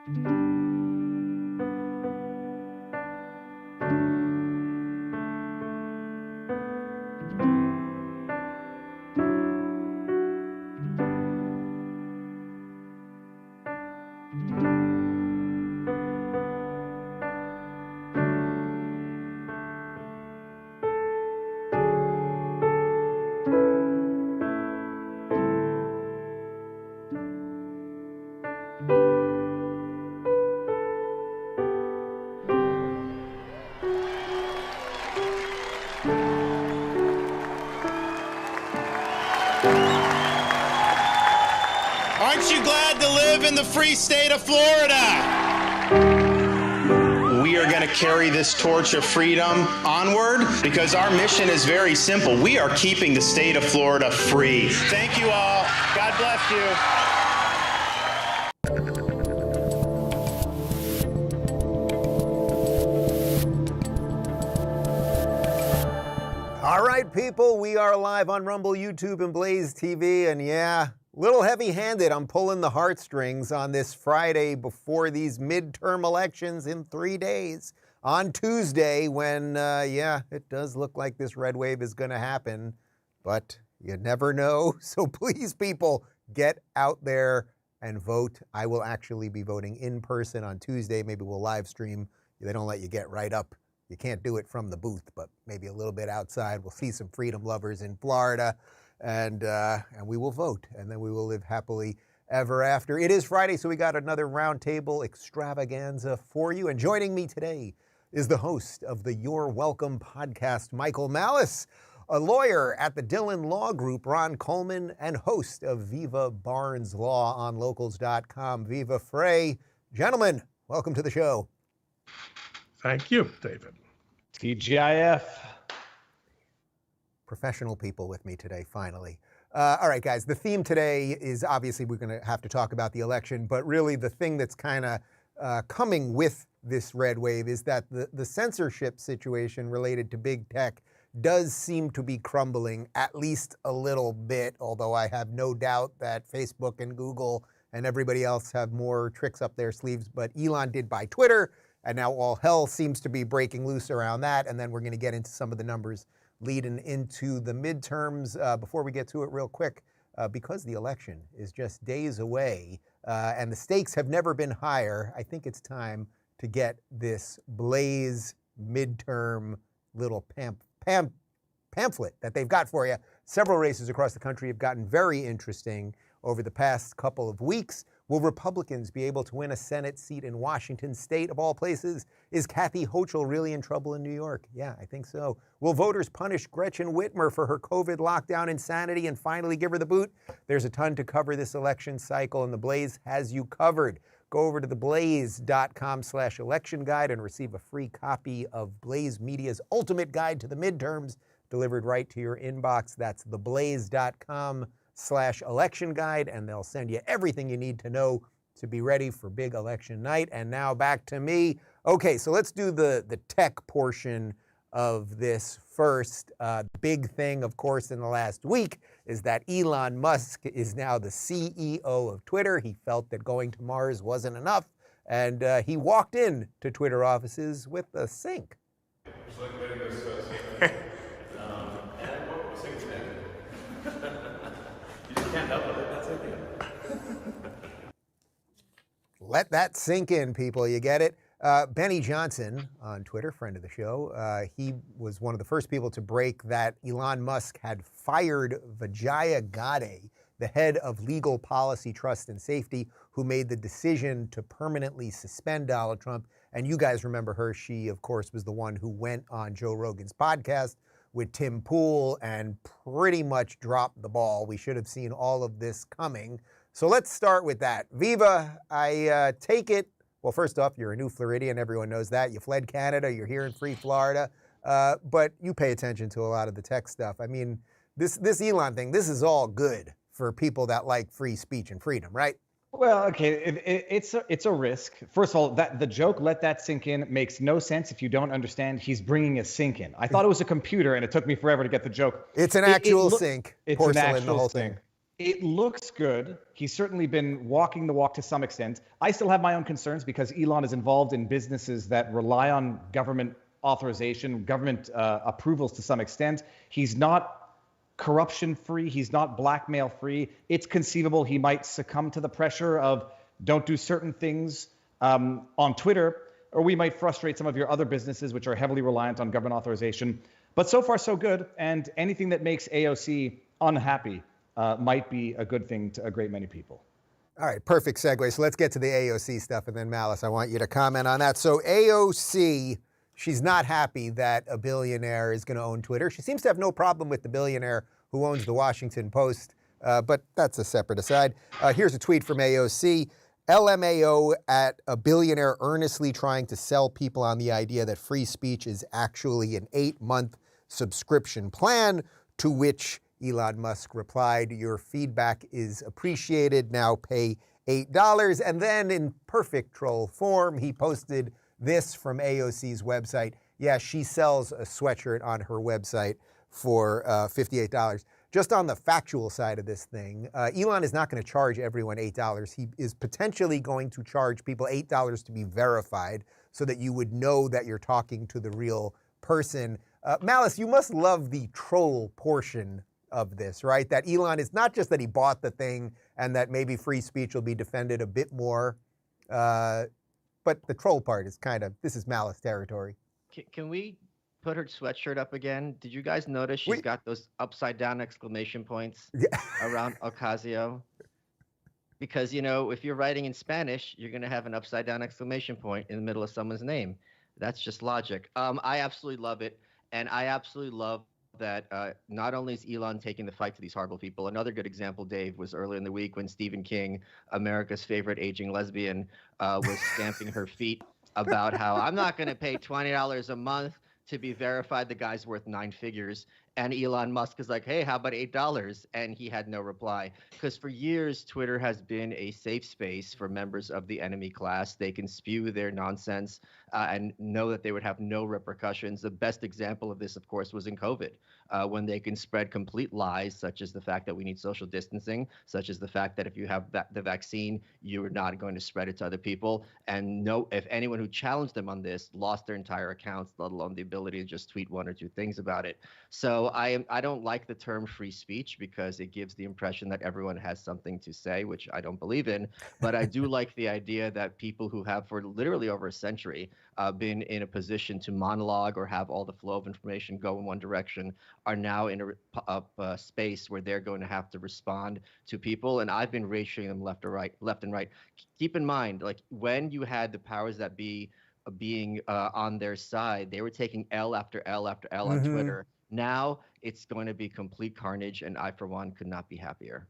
Aren't you glad to live in the free state of Florida? We are going to carry this torch of freedom onward because our mission is very simple. We are keeping the state of Florida free. Thank you all. God bless you. All right, people, we are live on Rumble, YouTube, and BlazeTV, and yeah, little heavy-handed. I'm pulling the heartstrings on this Friday before these midterm elections in 3 days. On Tuesday when, it does look like this red wave is going to happen, but you never know. So please, people, get out there and vote. I will actually be voting in person on Tuesday. Maybe we'll live stream. They don't let you get right up. You can't do it from the booth, but maybe a little bit outside. We'll see some freedom lovers in Florida. And we will vote, and then we will live happily ever after. It is Friday, so we got another roundtable extravaganza for you. And joining me today is the host of the You're Welcome podcast, Michael Malice, a lawyer at the Dillon Law Group, Ron Coleman, and host of Viva Barnes Law on locals.com, Viva Frei. Gentlemen, welcome to the show. Thank you, David. TGIF. Professional people with me today, finally. All right, guys, the theme today is obviously we're going to have to talk about the election, but really the thing that's kind of coming with this red wave is that the censorship situation related to big tech does seem to be crumbling at least a little bit, although I have no doubt that Facebook and Google and everybody else have more tricks up their sleeves. But Elon did buy Twitter, and now all hell seems to be breaking loose around that, and then we're going to get into some of the numbers leading into the midterms. Before we get to it real quick, because the election is just days away and the stakes have never been higher, I think it's time to get this Blaze midterm little pamphlet that they've got for you. Several races across the country have gotten very interesting over the past couple of weeks. Will Republicans be able to win a Senate seat in Washington state, of all places? Is Kathy Hochul really in trouble in New York? Yeah, I think so. Will voters punish Gretchen Whitmer for her COVID lockdown insanity and finally give her the boot? There's a ton to cover this election cycle, and The Blaze has you covered. Go over to theblaze.com/election guide and receive a free copy of Blaze Media's ultimate guide to the midterms delivered right to your inbox. That's theblaze.com/election guide, and they'll send you everything you need to know to be ready for big election night. And now back to me. Okay, so let's do the tech portion of this first. Big thing, of course, in the last week is that Elon Musk is now the CEO of Twitter. He felt that going to Mars wasn't enough, and he walked in to Twitter offices with a sink. It's like getting this and what was it today? You just can't help it. That's it. Let that sink in, people. You get it? Benny Johnson on Twitter, friend of the show, he was one of the first people to break that Elon Musk had fired Vijaya Gadde, the head of legal policy, trust, and safety, who made the decision to permanently suspend Donald Trump. And you guys remember her. She, of course, was the one who went on Joe Rogan's podcast with Tim Pool and pretty much dropped the ball. We should have seen all of this coming. So let's start with that. Viva, I take it. Well, first off, you're a new Floridian. Everyone knows that. You fled Canada. You're here in free Florida. But you pay attention to a lot of the tech stuff. I mean, this Elon thing, this is all good for people that like free speech and freedom, right? Well, okay, it's a risk. First of all, the joke, let that sink in, makes no sense if you don't understand he's bringing a sink in. I thought it was a computer, and it took me forever to get the joke. It's an actual sink. It's porcelain, an actual the whole sink. thing. It looks good. He's certainly been walking the walk to some extent. I still have my own concerns because Elon is involved in businesses that rely on government authorization, government approvals to some extent. He's not corruption free. He's not blackmail free. It's conceivable he might succumb to the pressure of don't do certain things on Twitter, or we might frustrate some of your other businesses which are heavily reliant on government authorization. But so far, so good. And anything that makes AOC unhappy might be a good thing to a great many people. All right, perfect segue. So let's get to the AOC stuff, and then Malice, I want you to comment on that. So AOC, she's not happy that a billionaire is going to own Twitter. She seems to have no problem with the billionaire who owns the Washington Post, but that's a separate aside. Here's a tweet from AOC. LMAO at a billionaire earnestly trying to sell people on the idea that free speech is actually an 8-month subscription plan, to which Elon Musk replied, "Your feedback is appreciated. Now pay $8. And then in perfect troll form, he posted this from AOC's website. Yeah, she sells a sweatshirt on her website for $58. Just on the factual side of this thing, Elon is not going to charge everyone $8. He is potentially going to charge people $8 to be verified so that you would know that you're talking to the real person. Malice, you must love the troll portion of this, right? That Elon is not just that he bought the thing and that maybe free speech will be defended a bit more, but the troll part is kind of, this is Malice territory. Can we put her sweatshirt up again? Did you guys notice she's got those upside down exclamation points around Ocasio? Because, you know, if you're writing in Spanish, you're going to have an upside down exclamation point in the middle of someone's name. That's just logic. I absolutely love it. And I absolutely love that not only is Elon taking the fight to these horrible people. Another good example, Dave, was earlier in the week when Stephen King, America's favorite aging lesbian, was stamping her feet about how I'm not going to pay $20 a month to be verified. The guy's worth 9 figures. And Elon Musk is like, hey, how about $8? And he had no reply. Because for years, Twitter has been a safe space for members of the enemy class. They can spew their nonsense and know that they would have no repercussions. The best example of this, of course, was in COVID, when they can spread complete lies, such as the fact that we need social distancing, such as the fact that if you have the vaccine, you're not going to spread it to other people. And if anyone who challenged them on this lost their entire accounts, let alone the ability to just tweet 1 or 2 things about it. So I don't like the term free speech because it gives the impression that everyone has something to say, which I don't believe in. But I do like the idea that people who have for literally over a century been in a position to monologue or have all the flow of information go in one direction are now in a space where they're going to have to respond to people. And I've been ratioing them left and right. Keep in mind, like when you had the powers that be being on their side, they were taking L after L after L on Twitter. Now it's going to be complete carnage, and I, for one, could not be happier.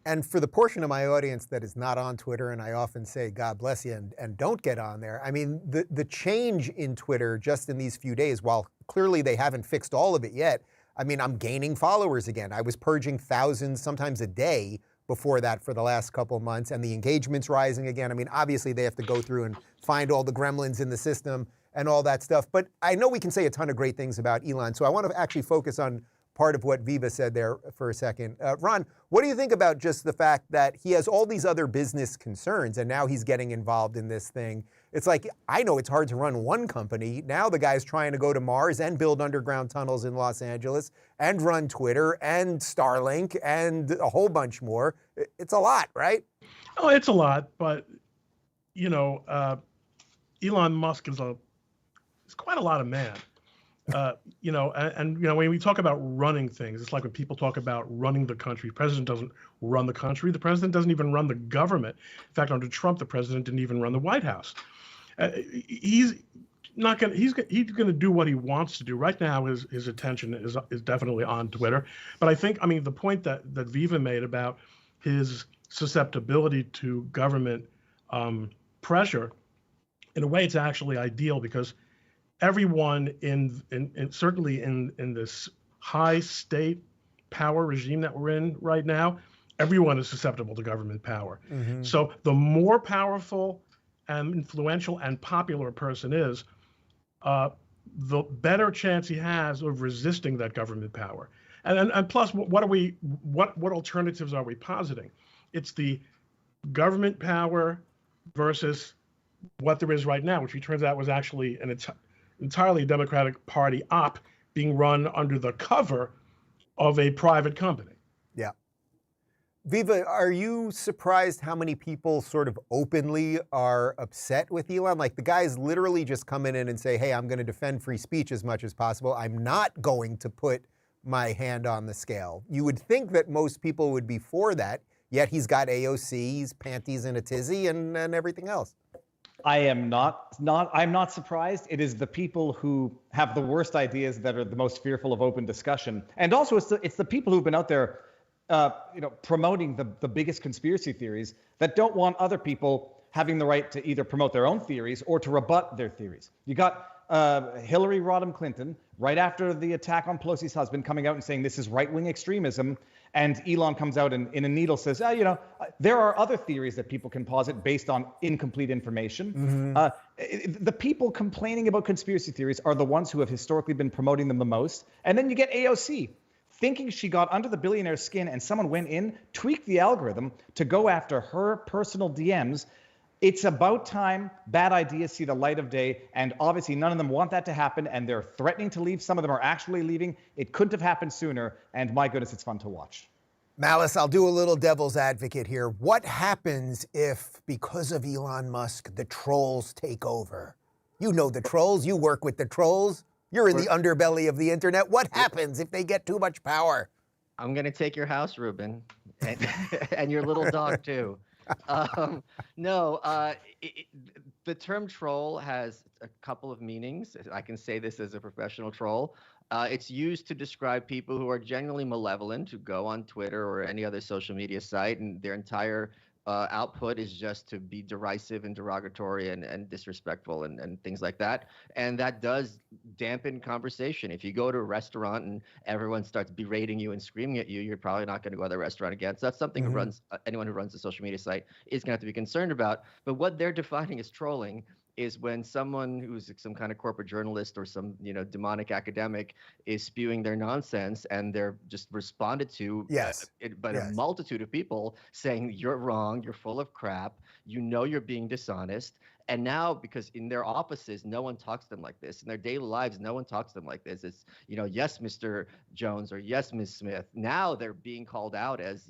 And for the portion of my audience that is not on Twitter, and I often say, God bless you, and don't get on there, I mean, the change in Twitter just in these few days, while clearly they haven't fixed all of it yet, I mean, I'm gaining followers again. I was purging thousands, sometimes a day, before that for the last couple of months, and the engagement's rising again. I mean, obviously they have to go through and find all the gremlins in the system and all that stuff. But I know we can say a ton of great things about Elon, so I want to actually focus on part of what Viva said there for a second. Ron, what do you think about just the fact that he has all these other business concerns and now he's getting involved in this thing? It's like, I know it's hard to run one company. Now the guy's trying to go to Mars and build underground tunnels in Los Angeles and run Twitter and Starlink and a whole bunch more. It's a lot, right? Oh, it's a lot, but, you know, Elon Musk is quite a lot of man. You know, and you know, when we talk about running things, it's like when people talk about running the country. The president doesn't run the country. The president doesn't even run the government. In fact, under Trump, the president didn't even run the White House. He's going to do what he wants to do. Right now, his attention is definitely on Twitter. But I think, I mean, the point that Viva made about his susceptibility to government pressure, in a way, it's actually ideal because everyone certainly in this high state power regime that we're in right now, everyone is susceptible to government power. Mm-hmm. So the more powerful and influential and popular a person is, the better chance he has of resisting that government power. And plus, what alternatives are we positing? It's the government power versus what there is right now, which turns out was actually an entirely Democratic Party op being run under the cover of a private company. Yeah. Viva, are you surprised how many people sort of openly are upset with Elon? Like the guys literally just come in and say, hey, I'm going to defend free speech as much as possible. I'm not going to put my hand on the scale. You would think that most people would be for that, yet he's got AOC, he's panties in a tizzy, and everything else. I'm not surprised. It is the people who have the worst ideas that are the most fearful of open discussion. And also it's the people who've been out there promoting the biggest conspiracy theories that don't want other people having the right to either promote their own theories or to rebut their theories. You got Hillary Rodham Clinton right after the attack on Pelosi's husband coming out and saying this is right-wing extremism. And Elon comes out and in a needle says, there are other theories that people can posit based on incomplete information. The people complaining about conspiracy theories are the ones who have historically been promoting them the most. And then you get AOC thinking she got under the billionaire's skin and someone went in, tweaked the algorithm to go after her personal DMs. It's about time bad ideas see the light of day, and obviously none of them want that to happen, and they're threatening to leave. Some of them are actually leaving. It couldn't have happened sooner, and my goodness, it's fun to watch. Malice, I'll do a little devil's advocate here. What happens if, because of Elon Musk, the trolls take over? You know the trolls. You work with the trolls. You're in the underbelly of the internet. What happens if they get too much power? I'm going to take your house, Rubin, and your little dog, too. The term troll has a couple of meanings. I can say this as a professional troll. It's used to describe people who are genuinely malevolent, who go on Twitter or any other social media site, and their entire output is just to be derisive and derogatory and disrespectful and things like that. And that does dampen conversation. If you go to a restaurant and everyone starts berating you and screaming at you, you're probably not going to go to the restaurant again. So that's something anyone who runs a social media site is going to have to be concerned about. But what they're defining as trolling is when someone who's some kind of corporate journalist or some demonic academic is spewing their nonsense and they're just responded to by a multitude of people saying you're wrong, you're full of crap, you're being dishonest. And now, because in their offices, no one talks to them like this. In their daily lives, no one talks to them like this. It's, yes, Mr. Jones, or yes, Ms. Smith. Now they're being called out as,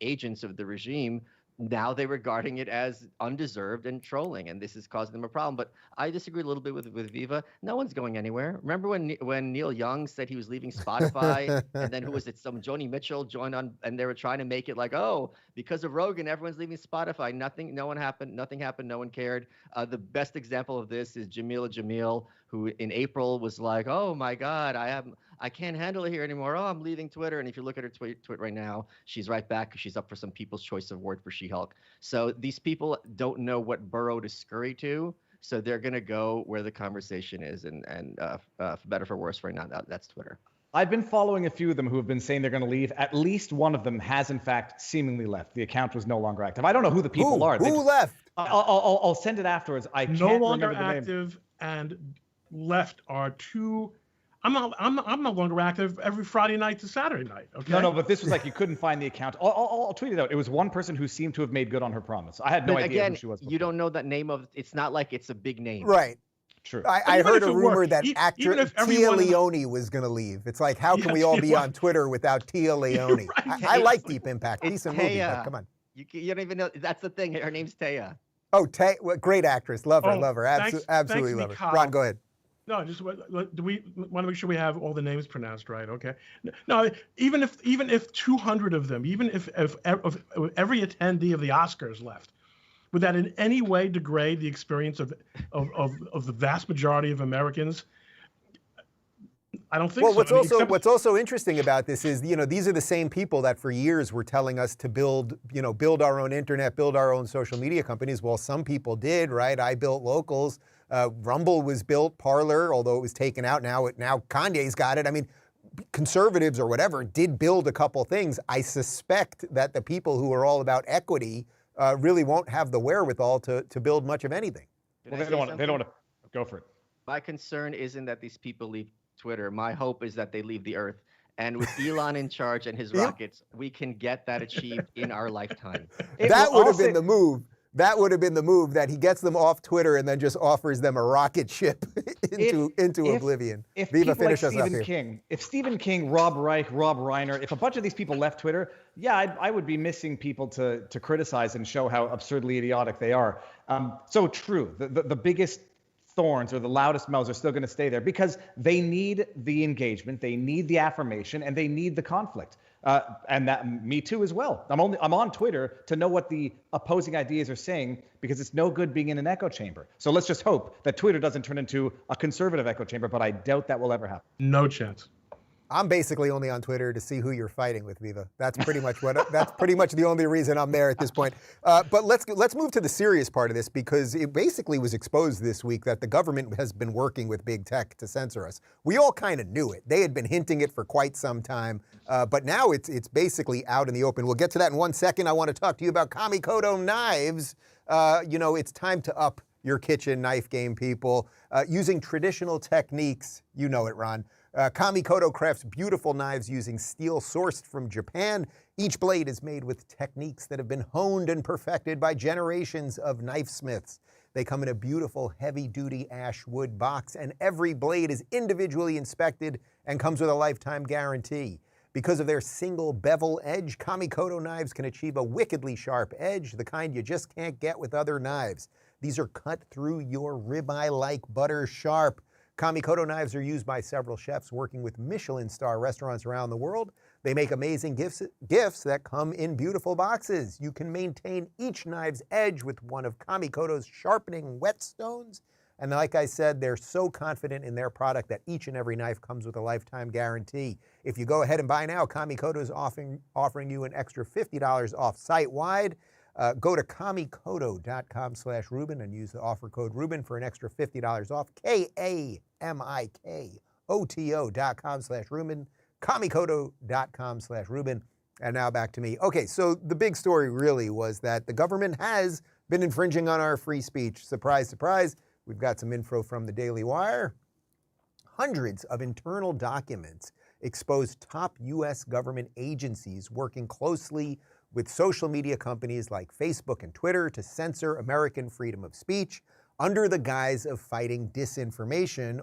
agents of the regime. Now they're regarding it as undeserved and trolling, and this is causing them a problem. But I disagree a little bit with Viva. No one's going anywhere. Remember when Neil Young said he was leaving Spotify, and then some Joni Mitchell joined on, and they were trying to make it like, oh, because of Rogan, everyone's leaving Spotify. Nothing happened. No one cared. The best example of this is Jamila Jamil, who in April was like, oh my God, I can't handle it here anymore. Oh, I'm leaving Twitter. And if you look at her tweet right now, she's right back because she's up for some People's Choice Award for She-Hulk. So these people don't know what burrow to scurry to. So they're going to go where the conversation is. And for better for worse right now, that's Twitter. I've been following a few of them who have been saying they're going to leave. At least one of them has, in fact, seemingly left. The account was no longer active. I don't know who the people are. Who left? I'll send it afterwards. I can't no longer remember the active name. And left are two. I'm no longer active every Friday night to Saturday night. Okay. No, but this was like you couldn't find the account. I'll tweet it out. It was one person who seemed to have made good on her promise. I had no idea who she was before. You don't know that name of. It's not like it's a big name. Right. True. I heard a rumor that actor Tia Leone was going to leave. It's like, how can we all be on Twitter without Tia Leone? Right. I like Deep Impact. Decent movie, but come on. You don't even know. That's the thing. Her name's Taya. Oh, great actress. Love her. Absolutely love her. Ron, go ahead. No, just do we want to make sure we have all the names pronounced right? Okay. No, even if 200 of them, even if every attendee of the Oscars left, would that in any way degrade the experience of the vast majority of Americans? I don't think so. What's also interesting about this is, these are the same people that for years were telling us to build our own internet, build our own social media companies. Well, some people did, right? I built Locals. Rumble was built, Parler, although it was taken out now Kanye's got it. I mean, conservatives or whatever did build a couple things. I suspect that the people who are all about equity really won't have the wherewithal to build much of anything. Well, they don't want to go for it. My concern isn't that these people leave Twitter. My hope is that they leave the Earth. And with Elon in charge and his rockets, we can get that achieved in our lifetime. That would have been the move. That would have been the move, that he gets them off Twitter and then just offers them a rocket ship into oblivion. If Viva, people like finish us up Stephen here. King, if Stephen King, Rob Reich, Rob Reiner, if a bunch of these people left Twitter, yeah, I would be missing people to criticize and show how absurdly idiotic they are. So true. The biggest thorns or the loudest mouths are still going to stay there because they need the engagement, they need the affirmation, and they need the conflict. And that me too as well. I'm on Twitter to know what the opposing ideas are saying because it's no good being in an echo chamber. So let's just hope that Twitter doesn't turn into a conservative echo chamber, but I doubt that will ever happen. No chance. I'm basically only on Twitter to see who you're fighting with, Viva. That's pretty much that's pretty much the only reason I'm there at this point. But let's move to the serious part of this, because it basically was exposed this week that the government has been working with big tech to censor us. We all kind of knew it. They had been hinting it for quite some time, but now it's basically out in the open. We'll get to that in 1 second. I want to talk to you about Kamikoto Knives. It's time to up your kitchen knife game, people. Using traditional techniques, you know it, Ron. Kamikoto crafts beautiful knives using steel sourced from Japan. Each blade is made with techniques that have been honed and perfected by generations of knife smiths. They come in a beautiful heavy-duty ash wood box, and every blade is individually inspected and comes with a lifetime guarantee. Because of their single bevel edge, Kamikoto knives can achieve a wickedly sharp edge, the kind you just can't get with other knives. These are cut through your ribeye like butter sharp. Kamikoto knives are used by several chefs working with Michelin-star restaurants around the world. They make amazing gifts that come in beautiful boxes. You can maintain each knife's edge with one of Kamikoto's sharpening whetstones. And like I said, they're so confident in their product that each and every knife comes with a lifetime guarantee. If you go ahead and buy now, Kamikoto is offering you an extra $50 off site-wide. Go to kamikoto.com/Rubin and use the offer code Rubin for an extra $50 off. kamikoto.com/Rubin. kamikoto.com/Rubin. And now back to me. Okay, so the big story really was that the government has been infringing on our free speech. Surprise, surprise. We've got some info from the Daily Wire. Hundreds of internal documents expose top U.S. government agencies working closely with social media companies like Facebook and Twitter to censor American freedom of speech under the guise of fighting disinformation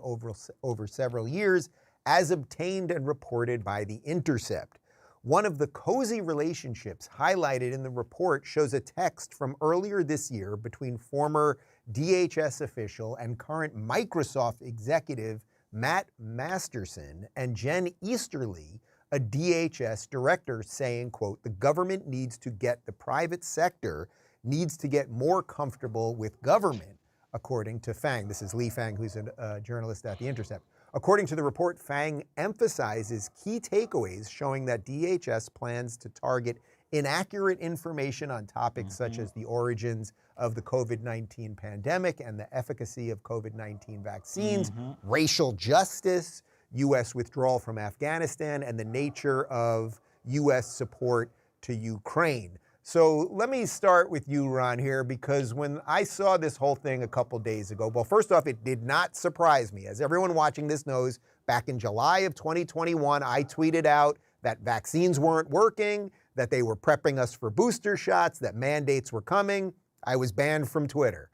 over several years, as obtained and reported by The Intercept. One of the cozy relationships highlighted in the report shows a text from earlier this year between former DHS official and current Microsoft executive Matt Masterson and Jen Easterly, a DHS director, saying, quote, the government needs to get the private sector needs to get more comfortable with government, according to Fang. This is Lee Fang, who's a journalist at The Intercept. According to the report, Fang emphasizes key takeaways showing that DHS plans to target inaccurate information on topics such as the origins of the COVID-19 pandemic and the efficacy of COVID-19 vaccines, racial justice, U.S. withdrawal from Afghanistan, and the nature of U.S. support to Ukraine. So let me start with you, Ron, here, because when I saw this whole thing a couple days ago, well, first off, it did not surprise me. As everyone watching this knows, back in July of 2021, I tweeted out that vaccines weren't working, that they were prepping us for booster shots, that mandates were coming. I was banned from Twitter.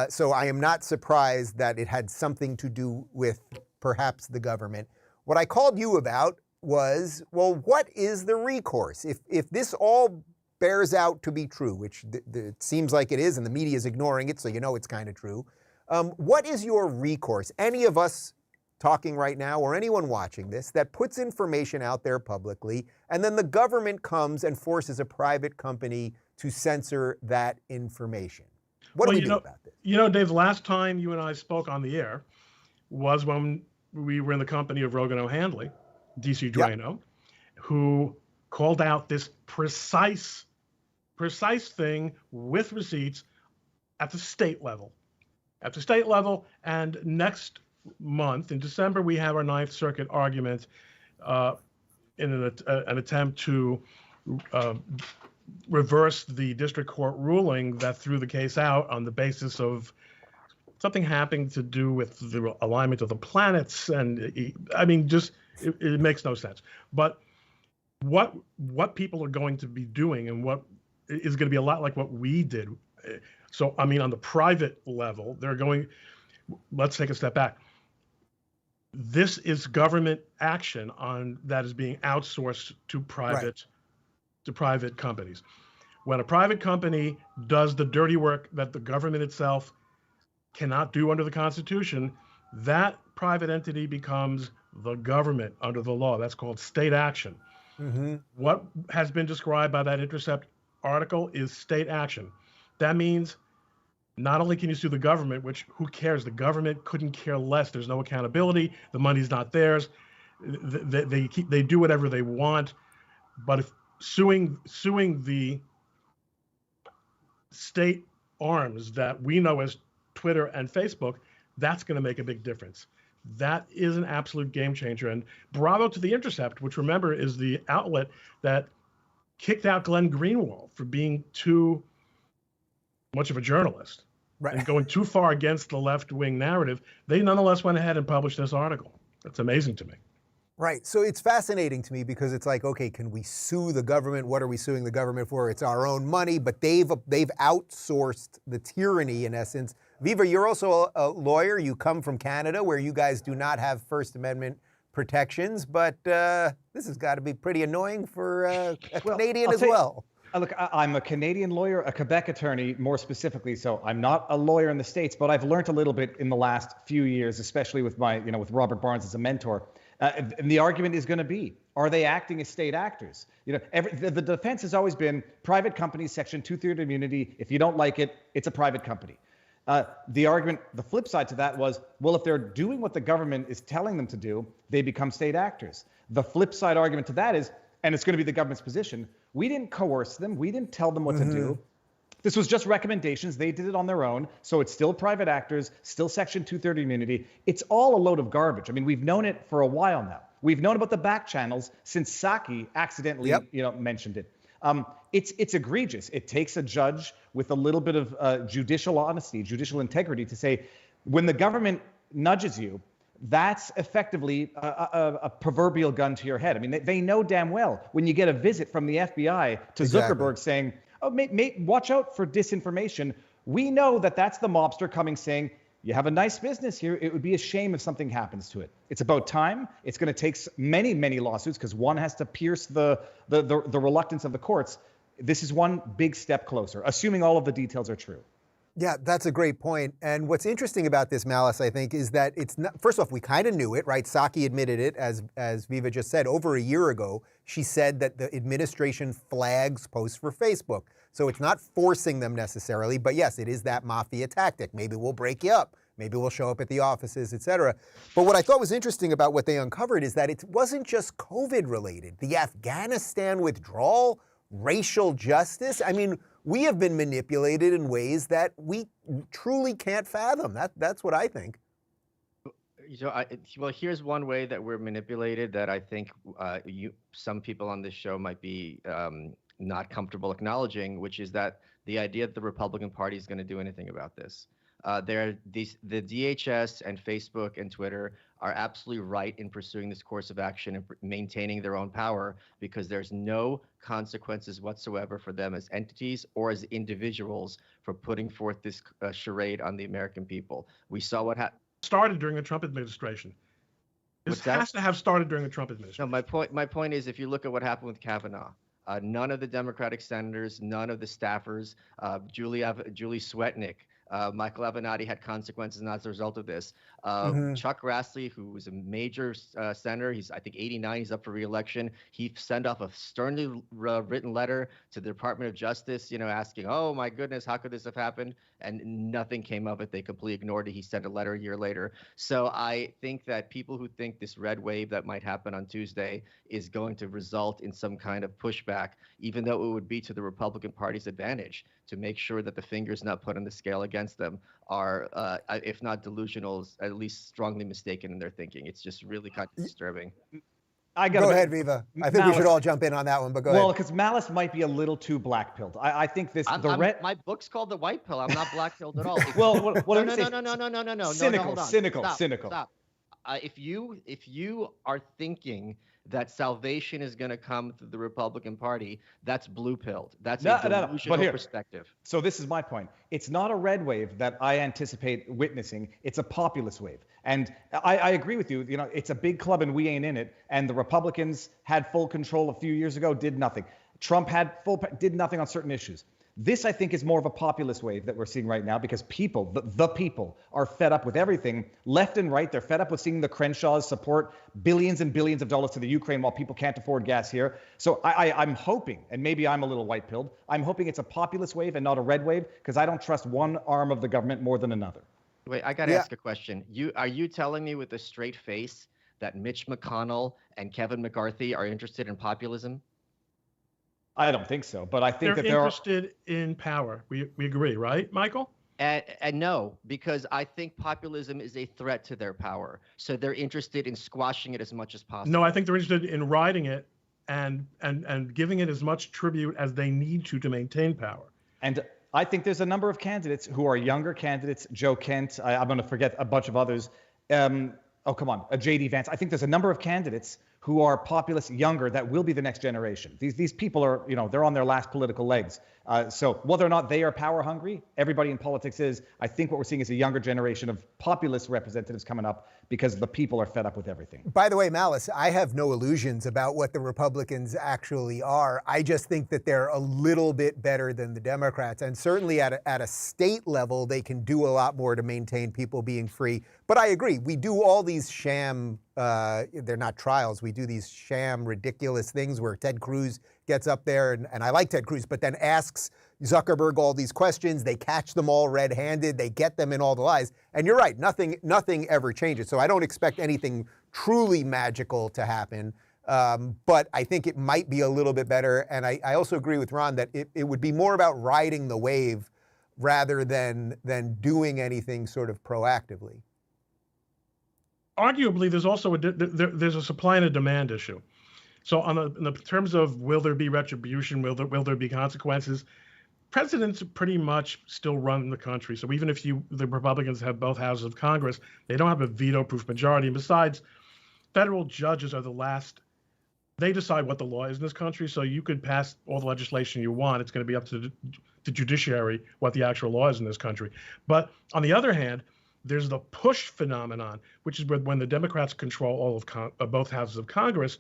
So I am not surprised that it had something to do with perhaps the government. What I called you about was, well, what is the recourse? If this all bears out to be true, which it seems like it is, and the media is ignoring it, so you know it's kind of true, what is your recourse? Any of us talking right now, or anyone watching this, that puts information out there publicly, and then the government comes and forces a private company to censor that information. What do we do about this? You know, Dave, the last time you and I spoke on the air was when we were in the company of Rogan O'Handley, DC Drano, who called out this precise thing with receipts at the state level. At the state level, and next month, in December, we have our Ninth Circuit argument in an attempt to reverse the district court ruling that threw the case out on the basis of something having to do with the alignment of the planets, and I mean, just it makes no sense. But what people are going to be doing, and what is going to be a lot like what we did. So I mean, on the private level, they're going. Let's take a step back. This is government action that is being outsourced to private companies. When a private company does the dirty work that the government itself cannot do under the Constitution, that private entity becomes the government under the law. That's called state action. Mm-hmm. What has been described by that Intercept article is state action. That means not only can you sue the government, which who cares? The government couldn't care less. There's no accountability. The money's not theirs. They do whatever they want. But if suing the state arms that we know as Twitter and Facebook, that's going to make a big difference. That is an absolute game changer. And bravo to The Intercept, which, remember, is the outlet that kicked out Glenn Greenwald for being too much of a journalist and going too far against the left-wing narrative. They nonetheless went ahead and published this article. That's amazing to me. Right. So it's fascinating to me because it's like, okay, can we sue the government? What are we suing the government for? It's our own money, but they've outsourced the tyranny, in essence. Viva, you're also a lawyer. You come from Canada, where you guys do not have First Amendment protections, but this has got to be pretty annoying for a Canadian as well. Look, I'm a Canadian lawyer, a Quebec attorney, more specifically. So I'm not a lawyer in the States, but I've learned a little bit in the last few years, especially with with Robert Barnes as a mentor. And the argument is going to be, are they acting as state actors? The defense has always been private companies, Section 230 immunity. If you don't like it, it's a private company. The argument, the flip side to that was, well, if they're doing what the government is telling them to do, they become state actors. The flip side argument to that is, and it's going to be the government's position, we didn't coerce them. We didn't tell them what to do. This was just recommendations. They did it on their own. So it's still private actors, still Section 230 immunity. It's all a load of garbage. I mean, we've known it for a while now. We've known about the back channels since Psaki accidentally mentioned it. It's egregious. It takes a judge with a little bit of judicial honesty, judicial integrity to say, when the government nudges you, that's effectively a proverbial gun to your head. I mean, they know damn well when you get a visit from the FBI to Zuckerberg saying, oh, mate, watch out for disinformation. We know that that's the mobster coming saying, you have a nice business here. It would be a shame if something happens to it. It's about time. It's going to take many, many lawsuits because one has to pierce the reluctance of the courts. This is one big step closer, assuming all of the details are true. Yeah, that's a great point. And what's interesting about this, Malice, I think, is that it's not, first off, we kind of knew it, right? Psaki admitted it, as Viva just said, over a year ago. She said that the administration flags posts for Facebook. So it's not forcing them necessarily, but yes, it is that mafia tactic. Maybe we'll break you up. Maybe we'll show up at the offices, et cetera. But what I thought was interesting about what they uncovered is that it wasn't just COVID related. The Afghanistan withdrawal, racial justice. I mean, we have been manipulated in ways that we truly can't fathom. That's what I think. Well, here's one way that we're manipulated that I think some people on this show might be not comfortable acknowledging, which is that the idea that the Republican Party is going to do anything about this. The DHS and Facebook and Twitter are absolutely right in pursuing this course of action and maintaining their own power because there's no consequences whatsoever for them as entities or as individuals for putting forth this charade on the American people. We saw what started during the Trump administration. This has to have started during the Trump administration. No, my point is, if you look at what happened with Kavanaugh, none of the Democratic senators, none of the staffers, Julie Swetnick, Michael Avenatti had consequences as a result of this. Chuck Grassley, who was a major senator, he's I think 89, he's up for re-election. He sent off a sternly written letter to the Department of Justice, asking, oh my goodness, how could this have happened? And nothing came of it. They completely ignored it. He sent a letter a year later. So I think that people who think this red wave that might happen on Tuesday is going to result in some kind of pushback, even though it would be to the Republican Party's advantage to make sure that the finger's not put on the scale against them, are, if not delusional, at least strongly mistaken in their thinking. It's just really kind of disturbing. Go ahead, Viva. I think we should all jump in on that one, but go ahead. Well, because Malice might be a little too black-pilled. I think this. My book's called The White Pill. I'm not black-pilled at all. No. Cynical. Stop. If you are thinking that salvation is going to come through the Republican Party, that's blue-pilled. That's a delusional perspective. So this is my point. It's not a red wave that I anticipate witnessing. It's a populist wave. And I agree with you. You know, it's a big club and we ain't in it. And the Republicans had full control a few years ago, did nothing. Trump did nothing on certain issues. This, I think, is more of a populist wave that we're seeing right now because people, the people, are fed up with everything, left and right. They're fed up with seeing the Crenshaws support billions and billions of dollars to the Ukraine while people can't afford gas here. So I'm hoping, and maybe I'm a little white-pilled, I'm hoping it's a populist wave and not a red wave because I don't trust one arm of the government more than another. Wait, I got to ask a question. Are you telling me with a straight face that Mitch McConnell and Kevin McCarthy are interested in populism? I don't think so, but I think they're interested in power. We agree, right, Michael? And no, because I think populism is a threat to their power. So they're interested in squashing it as much as possible. No, I think they're interested in riding it and giving it as much tribute as they need to maintain power. And I think there's a number of candidates who are younger candidates. Joe Kent, I'm going to forget a bunch of others. J.D. Vance. I think there's a number of candidates who are populist, younger, that will be the next generation. These people are, they're on their last political legs. So whether or not they are power hungry, everybody in politics is. I think what we're seeing is a younger generation of populist representatives coming up because the people are fed up with everything. By the way, Malice, I have no illusions about what the Republicans actually are. I just think that they're a little bit better than the Democrats. And certainly at a state level, they can do a lot more to maintain people being free. But I agree, we do all these sham, they're not trials, we do these sham, ridiculous things where Ted Cruz gets up there, and I like Ted Cruz, but then asks Zuckerberg all these questions. They catch them all red-handed. They get them in all the lies. And you're right, nothing ever changes. So I don't expect anything truly magical to happen. But I think it might be a little bit better. And I also agree with Ron that it would be more about riding the wave rather than doing anything sort of proactively. Arguably, there's also there's a supply and a demand issue. So in the terms of will there be retribution, will there be consequences, presidents pretty much still run the country. So even if the Republicans have both houses of Congress, they don't have a veto-proof majority. And besides, federal judges are the last. They decide what the law is in this country. So you could pass all the legislation you want. It's going to be up to the judiciary what the actual law is in this country. But on the other hand, there's the push phenomenon, which is when the Democrats control all of both houses of Congress.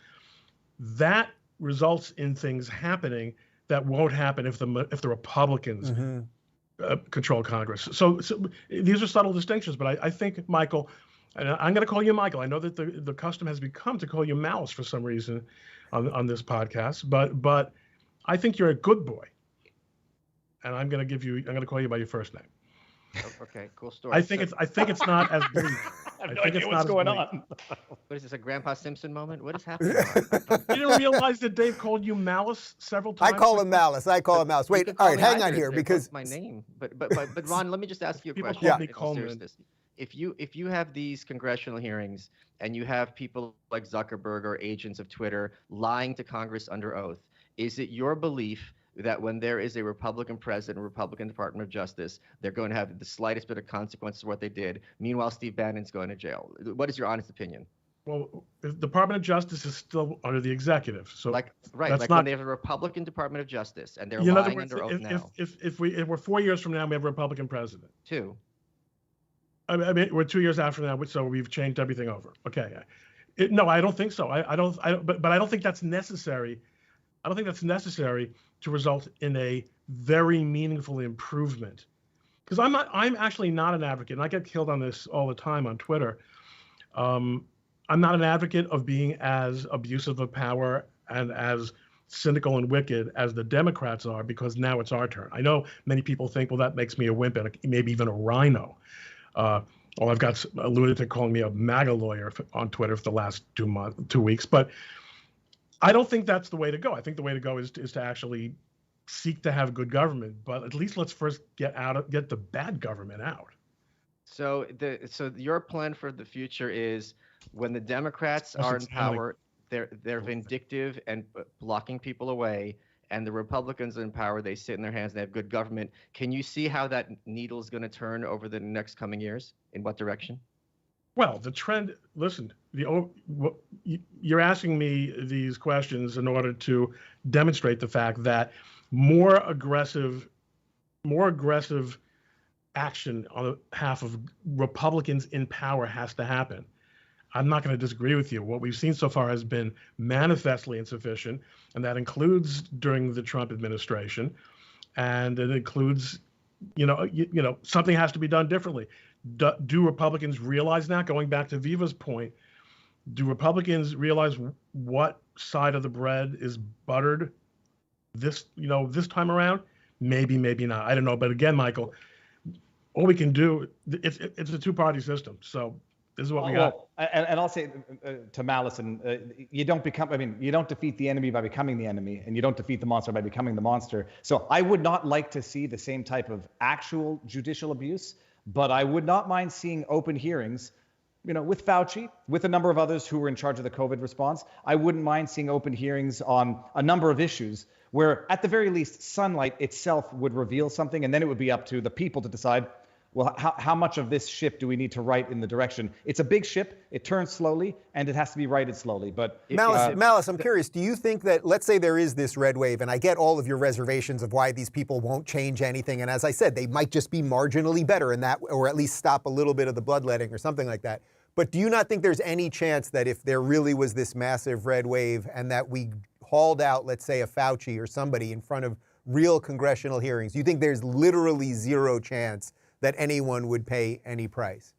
That results in things happening that won't happen if the Republicans control Congress. So these are subtle distinctions, but I think, Michael, and I'm going to call you Michael. I know that the custom has become to call you Malice for some reason on this podcast, but I think you're a good boy, and I'm going to call you by your first name. Okay, cool story. I think it's not as bleak. I have no idea what's going on. What is this, a Grandpa Simpson moment? What is happening? You didn't realize that Dave called you Malice several times? I call him Malice. Wait, all right, hang on here because my name. But Ron, let me just ask you a question. People call me Coleman. If you have these congressional hearings and you have people like Zuckerberg or agents of Twitter lying to Congress under oath, is it your belief that when there is a Republican president, Republican Department of Justice, they're going to have the slightest bit of consequences of what they did? Meanwhile, Steve Bannon's going to jail. What is your honest opinion? Well, the Department of Justice is still under the executive. So when they have a Republican Department of Justice and they're lying under oath now. If we're 4 years from now, we have a Republican president. 2. I mean, we're 2 years after now, so we've changed everything over. Okay. No, I don't think so. But I don't think that's necessary. I don't think that's necessary to result in a very meaningful improvement. Because I'm actually not an advocate, and I get killed on this all the time on Twitter. I'm not an advocate of being as abusive of power and as cynical and wicked as the Democrats are, because now it's our turn. I know many people think, well, that makes me a wimp and maybe even a rhino. I've got a lunatic calling me a MAGA lawyer on Twitter for the last 2 weeks. But I don't think that's the way to go. I think the way to go is to actually seek to have good government. But at least let's first get the bad government out. So your plan for the future is when the Democrats are in power, they're vindictive and blocking people away. And the Republicans in power, they sit in their hands and they have good government. Can you see how that needle is going to turn over the next coming years? In what direction? Well, the trend, listen, you're asking me these questions in order to demonstrate the fact that more aggressive action on behalf of Republicans in power has to happen. I'm not going to disagree with you. What we've seen so far has been manifestly insufficient, and that includes during the Trump administration, and it includes, something has to be done differently. Do Republicans realize that? Going back to Viva's point, do Republicans realize what side of the bread is buttered this time around? Maybe, maybe not. I don't know. But again, Michael, all we can do, it's a two-party system. So this is what we got. And I'll say to Malice, you don't defeat the enemy by becoming the enemy, and you don't defeat the monster by becoming the monster. So I would not like to see the same type of actual judicial abuse, but I would not mind seeing open hearings, with Fauci, with a number of others who were in charge of the COVID response. I wouldn't mind seeing open hearings on a number of issues where, at the very least, sunlight itself would reveal something, and then it would be up to the people to decide, well, how much of this ship do we need to right in the direction? It's a big ship. It turns slowly, and it has to be righted slowly. But Malice, I'm curious. Do you think that, let's say there is this red wave, and I get all of your reservations of why these people won't change anything, and as I said, they might just be marginally better in that, or at least stop a little bit of the bloodletting or something like that. But do you not think there's any chance that if there really was this massive red wave and that we hauled out, let's say, a Fauci or somebody in front of real congressional hearings, do you think there's literally zero chance that anyone would pay any price?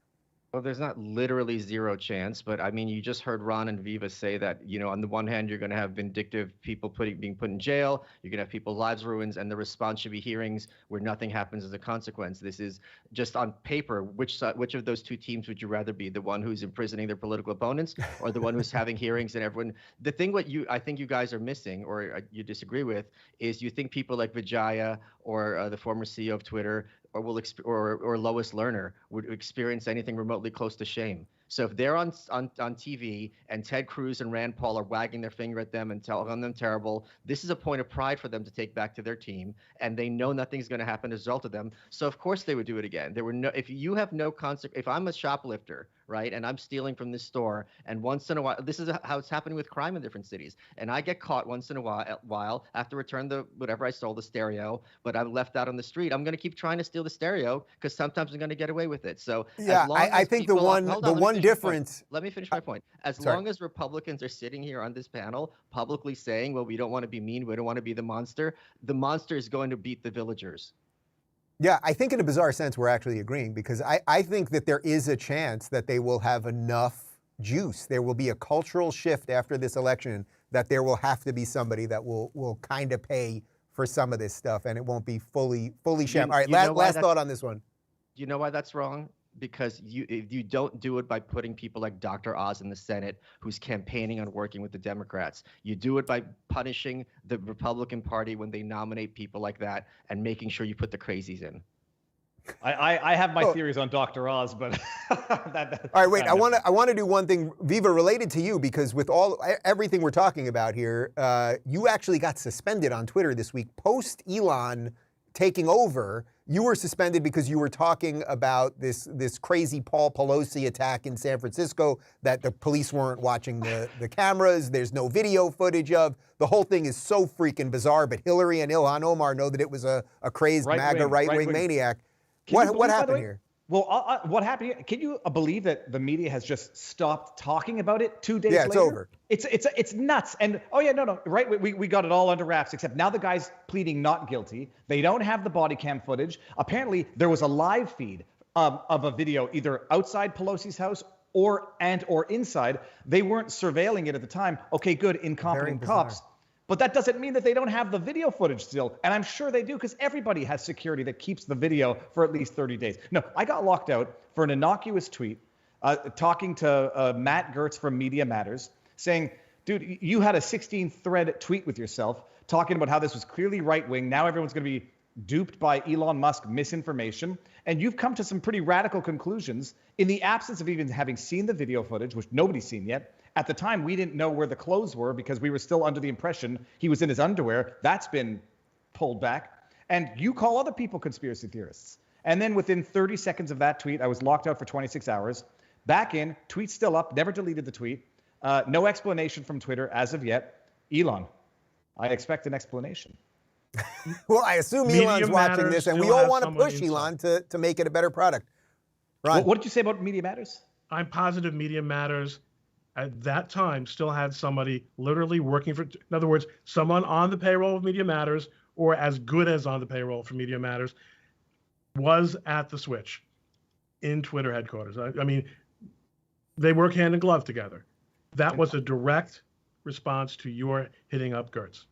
Well, there's not literally zero chance, but I mean, you just heard Ron and Viva say that, on the one hand, you're going to have vindictive people being put in jail, you're going to have people's lives ruined, and the response should be hearings where nothing happens as a consequence. This is just on paper. Which of those two teams would you rather be? The one who's imprisoning their political opponents, or the one who's having hearings and everyone? The thing I think you guys are missing, or you disagree with, is you think people like Vijaya or the former CEO of Twitter or Lois Lerner would experience anything remotely close to shame. So if they're on TV and Ted Cruz and Rand Paul are wagging their finger at them and telling them terrible, this is a point of pride for them to take back to their team, and they know nothing's going to happen as a result of them. So of course they would do it again. If you have no consequence, if I'm a shoplifter, right, and I'm stealing from this store, and once in a while, this is how it's happening with crime in different cities, and I get caught once in a while, I have to return whatever I stole, the stereo, but I'm left out on the street, I'm going to keep trying to steal the stereo because sometimes I'm going to get away with it. So yeah, I think the one difference. Let me finish my point. As long as Republicans are sitting here on this panel publicly saying, well, we don't want to be mean, we don't want to be the monster is going to beat the villagers. Yeah, I think in a bizarre sense we're actually agreeing, because I think that there is a chance that they will have enough juice. There will be a cultural shift after this election that there will have to be somebody that will kind of pay for some of this stuff, and it won't be fully sham. All right, last thought on this one. Do you know why that's wrong? Because you don't do it by putting people like Dr. Oz in the Senate, who's campaigning on working with the Democrats. You do it by punishing the Republican Party when they nominate people like that and making sure you put the crazies in. I have my theories on Dr. Oz, but all right, wait. I want to do one thing, Viva, related to you, because with everything we're talking about here, you actually got suspended on Twitter this week post Elon taking over. You were suspended because you were talking about this crazy Paul Pelosi attack in San Francisco that the police weren't watching the cameras. There's no video footage of. The whole thing is so freaking bizarre. But Hillary and Ilhan Omar know that it was a crazed MAGA right-wing maniac. What happened here? Well, what happened here? Can you believe that the media has just stopped talking about it 2 days later? Yeah, it's over. It's nuts. And right, we got it all under wraps, except now the guy's pleading not guilty. They don't have the body cam footage. Apparently, there was a live feed of a video either outside Pelosi's house or inside. They weren't surveilling it at the time. Okay, good, incompetent cops. But that doesn't mean that they don't have the video footage still. And I'm sure they do, because everybody has security that keeps the video for at least 30 days. No, I got locked out for an innocuous tweet talking to Matt Gertz from Media Matters, saying, dude, you had a 16-thread tweet with yourself talking about how this was clearly right-wing. Now everyone's going to be duped by Elon Musk misinformation. And you've come to some pretty radical conclusions in the absence of even having seen the video footage, which nobody's seen yet, At the time, we didn't know where the clothes were because we were still under the impression he was in his underwear. That's been pulled back. And you call other people conspiracy theorists. And then within 30 seconds of that tweet, I was locked out for 26 hours. Back in, tweet still up, never deleted the tweet. No explanation from Twitter as of yet. Elon, I expect an explanation. Well, I assume Elon's watching this, and we all want to push Elon to make it a better product. Ron. What did you say about Media Matters? I'm positive Media Matters at that time still had somebody literally working for, in other words, someone on the payroll of Media Matters, or as good as on the payroll for Media Matters, was at the switch in Twitter headquarters. I mean, they work hand in glove together. That was a direct response to your hitting up Gertz.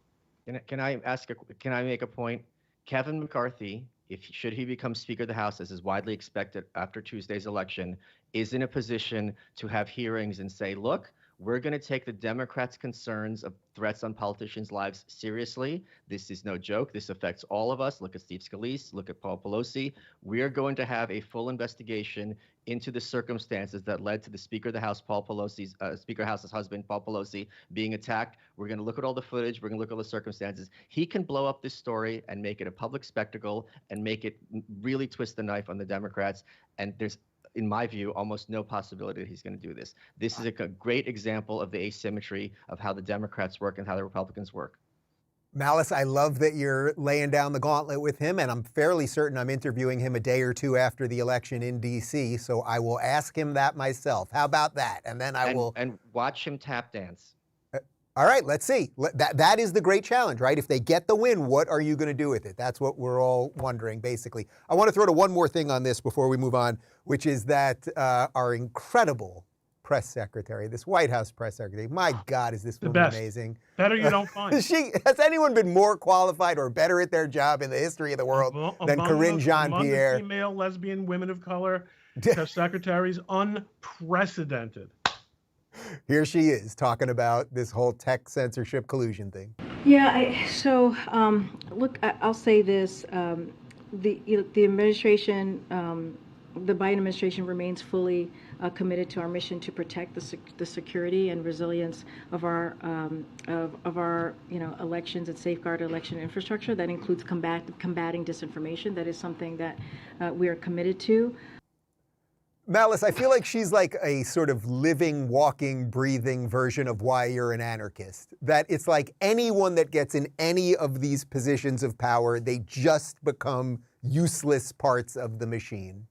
Can I make a point? Kevin McCarthy, should he become Speaker of the House, as is widely expected after Tuesday's election, is in a position to have hearings and say, look, we're going to take the Democrats' concerns of threats on politicians' lives seriously. This is no joke. This affects all of us. Look at Steve Scalise. Look at Paul Pelosi. We are going to have a full investigation into the circumstances that led to the Speaker of the House, Paul Pelosi's Speaker of the House's husband, Paul Pelosi, being attacked. We're going to look at all the footage. We're going to look at all the circumstances. He can blow up this story and make it a public spectacle and make it really twist the knife on the Democrats. And there's, in my view, almost no possibility that he's going to do this. This is a great example of the asymmetry of how the Democrats work and how the Republicans work. Malice, I love that you're laying down the gauntlet with him, and I'm fairly certain I'm interviewing him a day or two after the election in D.C., so I will ask him that myself. How about that? And then I will... And watch him tap dance. All right, let's see. That is the great challenge, right? If they get the win, what are you going to do with it? That's what we're all wondering, basically. I want to throw to one more thing on this before we move on, which is that our incredible press secretary, this White House press secretary, my God, is this woman amazing. Better you don't find. Has anyone been more qualified or better at their job in the history of the world than Corinne Jean-Pierre? Among the female, lesbian, women of color, press secretaries, unprecedented. Here she is talking about this whole tech censorship collusion thing. Yeah, look, I'll say this. The administration, the Biden administration remains fully committed to our mission to protect the security and resilience of our elections and safeguard election infrastructure. That includes combating disinformation. That is something that we are committed to. Malice, I feel like she's like a sort of living, walking, breathing version of why you're an anarchist. That it's like anyone that gets in any of these positions of power, they just become useless parts of the machine.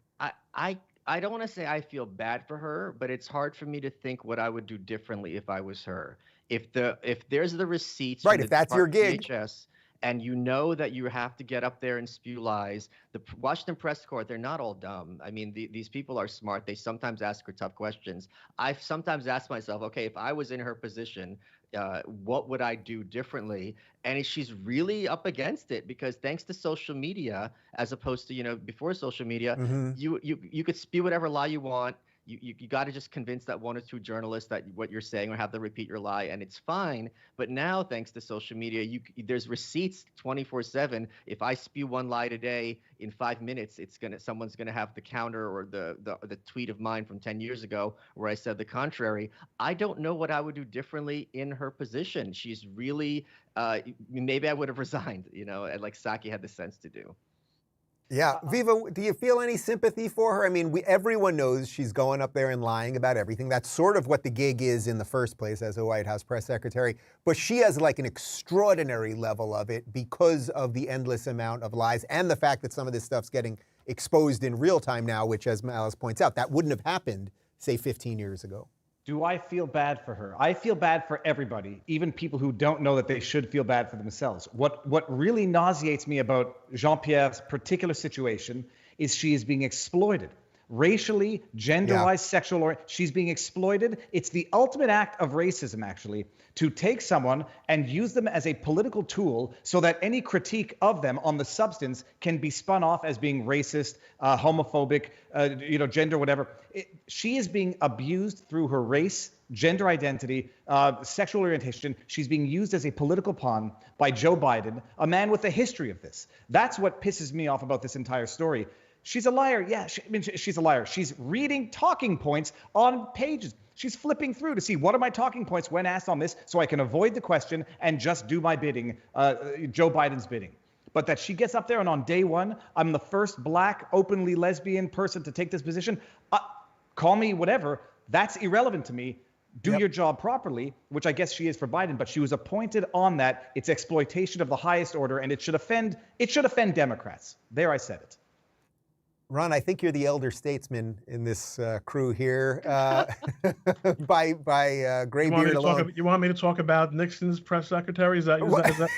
I don't want to say I feel bad for her, but it's hard for me to think what I would do differently if I was her. If there's the receipts, right? If that's your gig. DHS, and you know that you have to get up there and spew lies. The Washington press corps, they're not all dumb. I mean, these people are smart. They sometimes ask her tough questions. I've sometimes asked myself, okay, if I was in her position, what would I do differently? And she's really up against it because thanks to social media, as opposed to, before social media, you could spew whatever lie you want. You got to just convince that one or two journalists that what you're saying or have them repeat your lie, and it's fine. But now, thanks to social media, there's receipts 24/7. If I spew one lie today, in 5 minutes, someone's gonna have the counter or the tweet of mine from 10 years ago where I said the contrary. I don't know what I would do differently in her position. She's really maybe I would have resigned, like Psaki had the sense to do. Yeah. Viva, do you feel any sympathy for her? I mean, everyone knows she's going up there and lying about everything. That's sort of what the gig is in the first place as a White House press secretary. But she has like an extraordinary level of it because of the endless amount of lies and the fact that some of this stuff's getting exposed in real time now, which, as Malice points out, that wouldn't have happened, say, 15 years ago. Do I feel bad for her? I feel bad for everybody, even people who don't know that they should feel bad for themselves. What really nauseates me about Jean-Pierre's particular situation is she is being exploited. Racially, gender-wise, sexual, she's being exploited. It's the ultimate act of racism, actually, to take someone and use them as a political tool so that any critique of them on the substance can be spun off as being racist, homophobic, gender, whatever. She is being abused through her race, gender identity, sexual orientation. She's being used as a political pawn by Joe Biden, a man with a history of this. That's what pisses me off about this entire story. She's a liar. Yeah, she's a liar. She's reading talking points on pages. She's flipping through to see what are my talking points when asked on this so I can avoid the question and just do my bidding, Joe Biden's bidding. But that she gets up there and on day one, I'm the first black, openly lesbian person to take this position, call me whatever, that's irrelevant to me. Do your job properly, which I guess she is for Biden, but she was appointed on that. It's exploitation of the highest order, and it should offend Democrats. There, I said it. Ron, I think you're the elder statesman in this crew here. By graybeard alone. You want me to talk about Nixon's press secretary? Is that?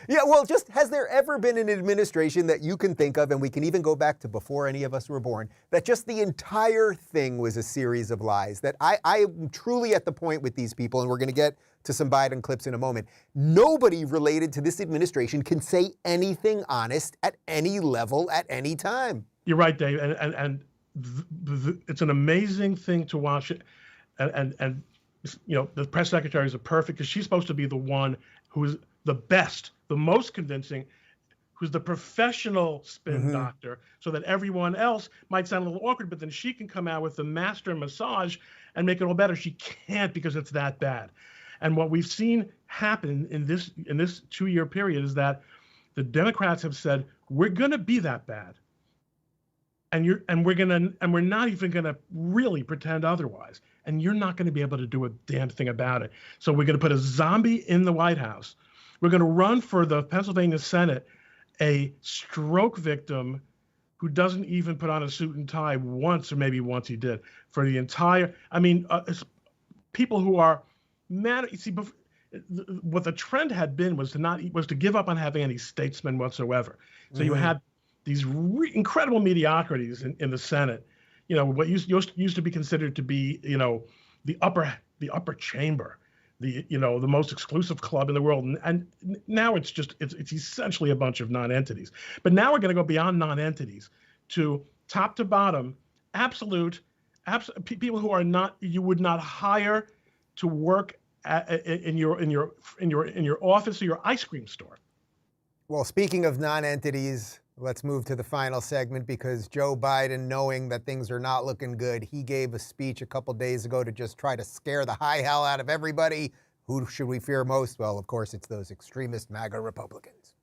Yeah, well, just has there ever been an administration that you can think of, and we can even go back to before any of us were born, that just the entire thing was a series of lies? That I am truly at the point with these people, and we're going to get to some Biden clips in a moment. Nobody related to this administration can say anything honest at any level at any time. You're right, Dave, and it's an amazing thing to watch it, and you know, the press secretary is perfect because she's supposed to be the one who is the best, the most convincing, who's the professional spin doctor, so that everyone else might sound a little awkward, but then she can come out with the master massage and make it all better. She can't because it's that bad. And what we've seen happen in this 2-year period is that the Democrats have said, we're going to be that bad. And we're not even going to really pretend otherwise. And you're not going to be able to do a damn thing about it. So we're going to put a zombie in the White House. We're going to run for the Pennsylvania Senate a stroke victim who doesn't even put on a suit and tie once, or maybe once he did, for the entire, people who are mad. You see, what the trend had been was to give up on having any statesmen whatsoever. So you had these incredible mediocrities in the Senate. You know, what used to be considered to be, you know, the upper chamber, the most exclusive club in the world, and now it's essentially a bunch of non-entities. But now we're going to go beyond non-entities to top to bottom, absolute people who are not, you would not hire to work in your office or your ice cream store. Well, speaking of non-entities, let's move to the final segment, because Joe Biden, knowing that things are not looking good, he gave a speech a couple days ago to just try to scare the high hell out of everybody. Who should we fear most? Well, of course, it's those extremist MAGA Republicans.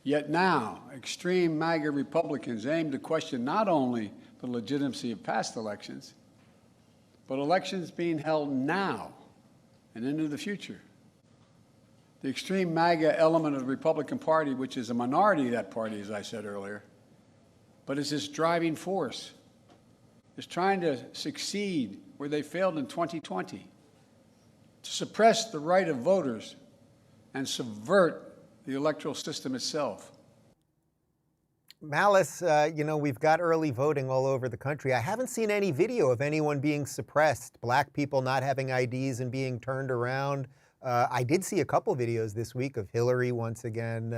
Yet now, extreme MAGA Republicans aim to question not only the legitimacy of past elections, but elections being held now and into the future. The extreme MAGA element of the Republican Party, which is a minority of that party, as I said earlier, but is its driving force, is trying to succeed where they failed in 2020, to suppress the right of voters and subvert the electoral system itself. Malice, we've got early voting all over the country. I haven't seen any video of anyone being suppressed, black people not having IDs and being turned around. I did see a couple videos this week of Hillary once again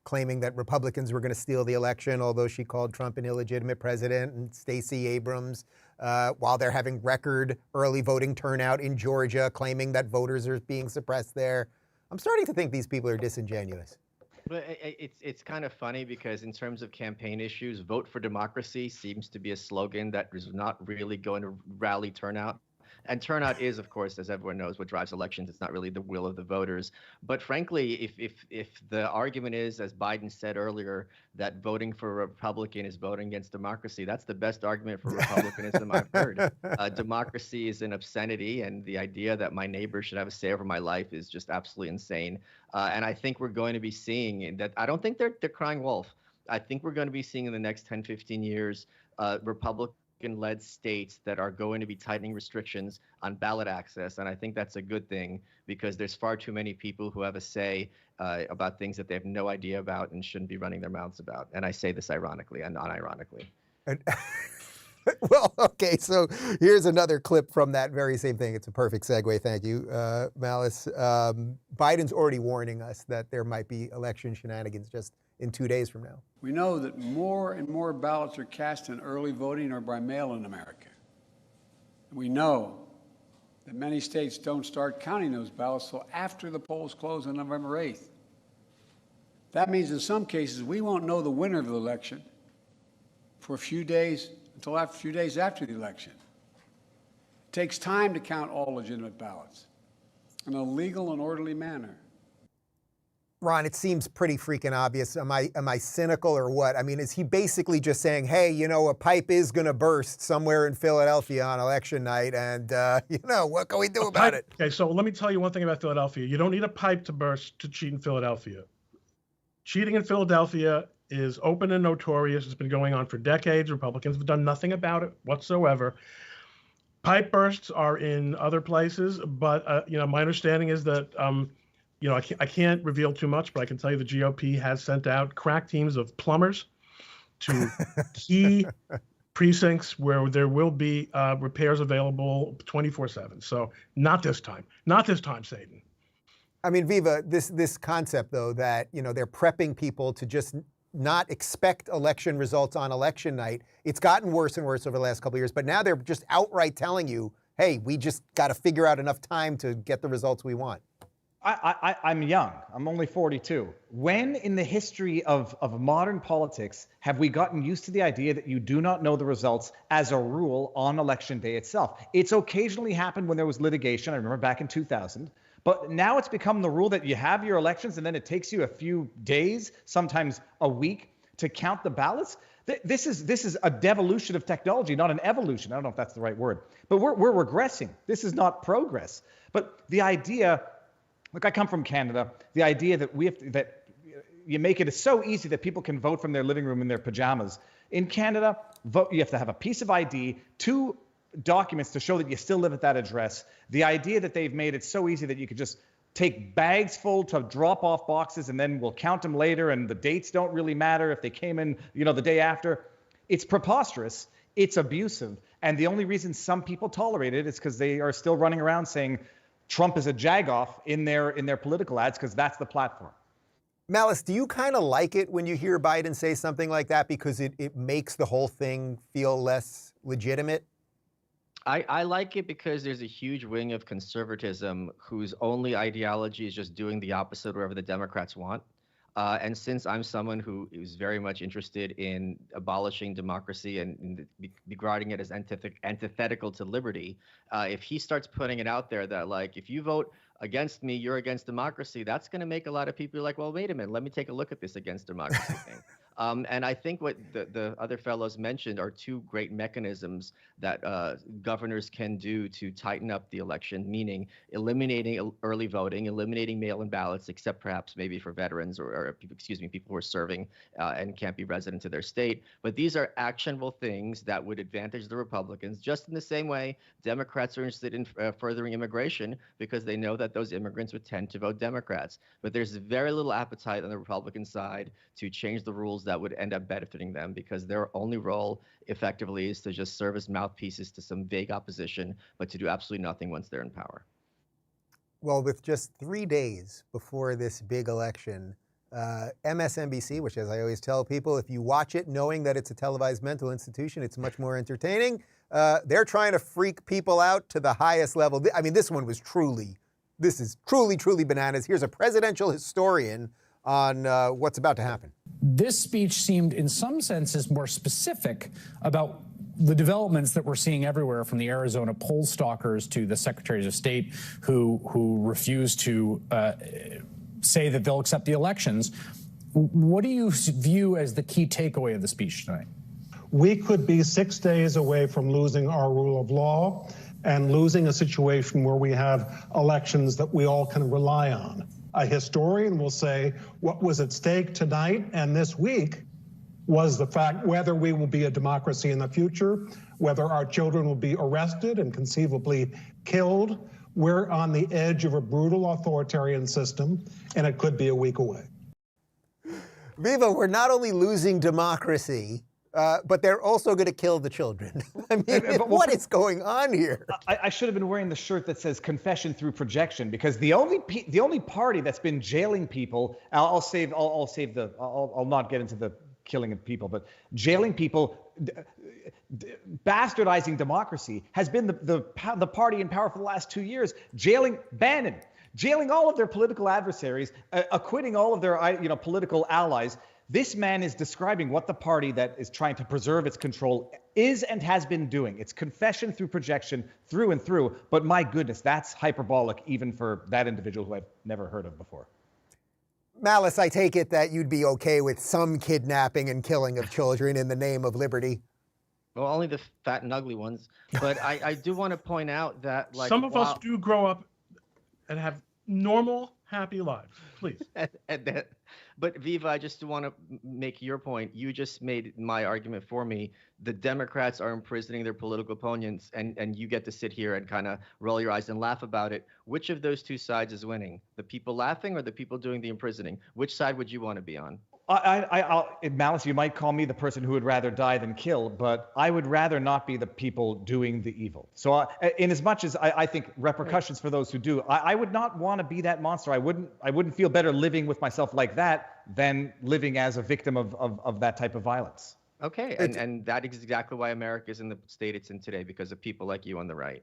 claiming that Republicans were going to steal the election, although she called Trump an illegitimate president, and Stacey Abrams, while they're having record early voting turnout in Georgia, claiming that voters are being suppressed there. I'm starting to think these people are disingenuous. But it's kind of funny because in terms of campaign issues, vote for democracy seems to be a slogan that is not really going to rally turnout. And turnout is, of course, as everyone knows, what drives elections. It's not really the will of the voters. But frankly, if the argument is, as Biden said earlier, that voting for a Republican is voting against democracy, that's the best argument for Republicanism I've heard. Democracy is an obscenity, and the idea that my neighbor should have a say over my life is just absolutely insane. And I think we're going to be seeing that. I don't think they're crying wolf. I think we're going to be seeing in the next 10, 15 years, Republican-led states that are going to be tightening restrictions on ballot access. And I think that's a good thing because there's far too many people who have a say about things that they have no idea about and shouldn't be running their mouths about. And I say this ironically and not ironically. Well, okay, so here's another clip from that very same thing. It's a perfect segue. Thank you, Malice. Biden's already warning us that there might be election shenanigans just in 2 days from now. We know that more and more ballots are cast in early voting or by mail in America. We know that many states don't start counting those ballots till after the polls close on November 8th. That means in some cases we won't know the winner of the election for a few days, until a few days after the election. takes time to count all legitimate ballots in a legal and orderly manner. Ron, it seems pretty freaking obvious. Am I cynical or what? I mean, is he basically just saying, hey, you know, a pipe is going to burst somewhere in Philadelphia on election night, and, you know, what can we do about it? Okay, so let me tell you one thing about Philadelphia. You don't need a pipe to burst to cheat in Philadelphia. Cheating in Philadelphia is open and notorious. It's been going on for decades. Republicans have done nothing about it whatsoever. Pipe bursts are in other places, but, you know, my understanding is that, you know, I can't reveal too much, but I can tell you the GOP has sent out crack teams of plumbers to key precincts where there will be repairs available 24/7. So not this time. Not this time, Satan. I mean, Viva, this concept, though, that, you know, they're prepping people to just not expect election results on election night, it's gotten worse and worse over the last couple of years. But now they're just outright telling you, hey, we just got to figure out enough time to get the results we want. I'm young. I'm only 42. When in the history of modern politics have we gotten used to the idea that you do not know the results as a rule on election day itself? It's occasionally happened when there was litigation. I remember back in 2000. But now it's become the rule that you have your elections and then it takes you a few days, sometimes a week, to count the ballots. This is a devolution of technology, not an evolution. I don't know if that's the right word. But we're regressing. This is not progress. But the idea... Look, I come from Canada. The idea that that you make it so easy that people can vote from their living room in their pajamas. In Canada, you have to have a piece of ID, 2 documents to show that you still live at that address. The idea that they've made it so easy that you could just take bags full to drop off boxes and then we'll count them later and the dates don't really matter if they came in, you know, the day after. It's preposterous. It's abusive. And the only reason some people tolerate it is because they are still running around saying Trump is a jagoff in their political ads because that's the platform. Malice, do you kind of like it when you hear Biden say something like that because it makes the whole thing feel less legitimate? I like it because there's a huge wing of conservatism whose only ideology is just doing the opposite of whatever the Democrats want. And since I'm someone who is very much interested in abolishing democracy and regarding it as antithetical to liberty, if he starts putting it out there that, like, if you vote against me, you're against democracy, that's going to make a lot of people like, well, wait a minute, let me take a look at this against democracy thing. And I think what the other fellows mentioned are 2 great mechanisms that governors can do to tighten up the election, meaning eliminating early voting, eliminating mail-in ballots, except perhaps maybe for veterans or people who are serving and can't be resident of their state. But these are actionable things that would advantage the Republicans, just in the same way Democrats are interested in furthering immigration because they know that those immigrants would tend to vote Democrats. But there's very little appetite on the Republican side to change the rules that would end up benefiting them because their only role effectively is to just serve as mouthpieces to some vague opposition, but to do absolutely nothing once they're in power. Well, with just 3 days before this big election, MSNBC, which, as I always tell people, if you watch it knowing that it's a televised mental institution, it's much more entertaining. They're trying to freak people out to the highest level. I mean, this is truly bananas. Here's a presidential historian on what's about to happen. This speech seemed in some senses more specific about the developments that we're seeing everywhere, from the Arizona poll stalkers to the secretaries of state who refuse to say that they'll accept the elections. What do you view as the key takeaway of the speech tonight? We could be 6 days away from losing our rule of law and losing a situation where we have elections that we all can rely on. A historian will say what was at stake tonight and this week was the fact whether we will be a democracy in the future, whether our children will be arrested and conceivably killed. We're on the edge of a brutal authoritarian system, and it could be a week away. Viva, we're not only losing democracy, but they're also going to kill the children. I mean, what is going on here? I should have been wearing the shirt that says "confession through projection," because the only party that's been jailing people, I'll not get into the killing of people, but jailing people, bastardizing democracy has been the party in power for the last 2 years, jailing Bannon, jailing all of their political adversaries, acquitting all of their political allies. This man is describing what the party that is trying to preserve its control is and has been doing. It's confession through projection, through and through. But my goodness, that's hyperbolic even for that individual who I've never heard of before. Malice, I take it that you'd be okay with some kidnapping and killing of children in the name of liberty. Well, only the fat and ugly ones. But I do want to point out that, like, some of us do grow up and have normal, happy lives. Please. But Viva, I just want to make your point. You just made my argument for me. The Democrats are imprisoning their political opponents, and you get to sit here and kind of roll your eyes and laugh about it. Which of those two sides is winning? The people laughing or the people doing the imprisoning? Which side would you want to be on? Malice, you might call me the person who would rather die than kill, but I would rather not be the people doing the evil. So in as much as I think repercussions for those who do, I would not want to be that monster. I wouldn't feel better living with myself like that than living as a victim of that type of violence. Okay, and that is exactly why America is in the state it's in today, because of people like you on the right.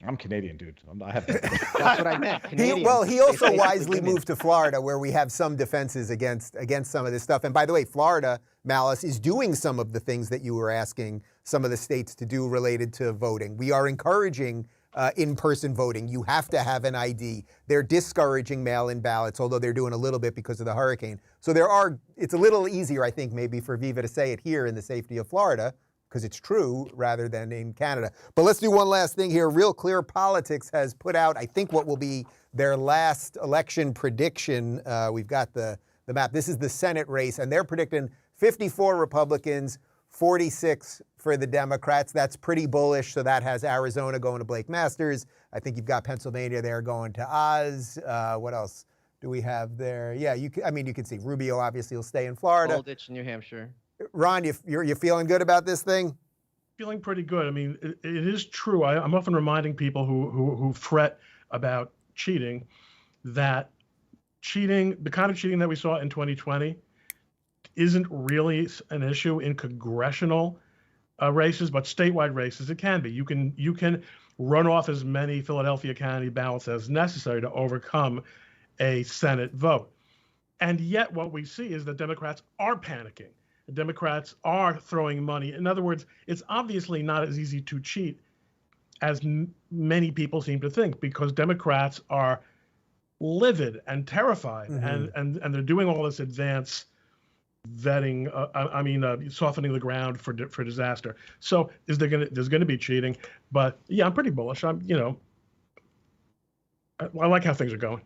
I'm Canadian, dude. That's what I meant. He also wisely moved to Florida, where we have some defenses against some of this stuff. And by the way, Florida, Malice, is doing some of the things that you were asking some of the states to do related to voting. We are encouraging in-person voting. You have to have an ID. They're discouraging mail-in ballots, although they're doing a little bit because of the hurricane. So it's a little easier, I think, maybe for Viva to say it here in the safety of Florida, because it's true, rather than in Canada. But let's do one last thing here. Real Clear Politics has put out, I think, what will be their last election prediction. We've got the map. This is the Senate race, and they're predicting 54 Republicans, 46 for the Democrats. That's pretty bullish, so that has Arizona going to Blake Masters. I think you've got Pennsylvania there going to Oz. What else do we have there? Yeah, you can see Rubio obviously will stay in Florida. Olditch, New Hampshire. Ron, you're feeling good about this thing? Feeling pretty good. I mean, it is true. I'm often reminding people who fret about cheating that cheating, the kind of cheating that we saw in 2020, isn't really an issue in congressional races, but statewide races it can be. You can run off as many Philadelphia County ballots as necessary to overcome a Senate vote. And yet what we see is that Democrats are panicking. The Democrats are throwing money. In other words, it's obviously not as easy to cheat as many people seem to think, because Democrats are livid and terrified, and they're doing all this advance vetting. Softening the ground for disaster. So there's going to be cheating, but yeah, I'm pretty bullish. I like how things are going.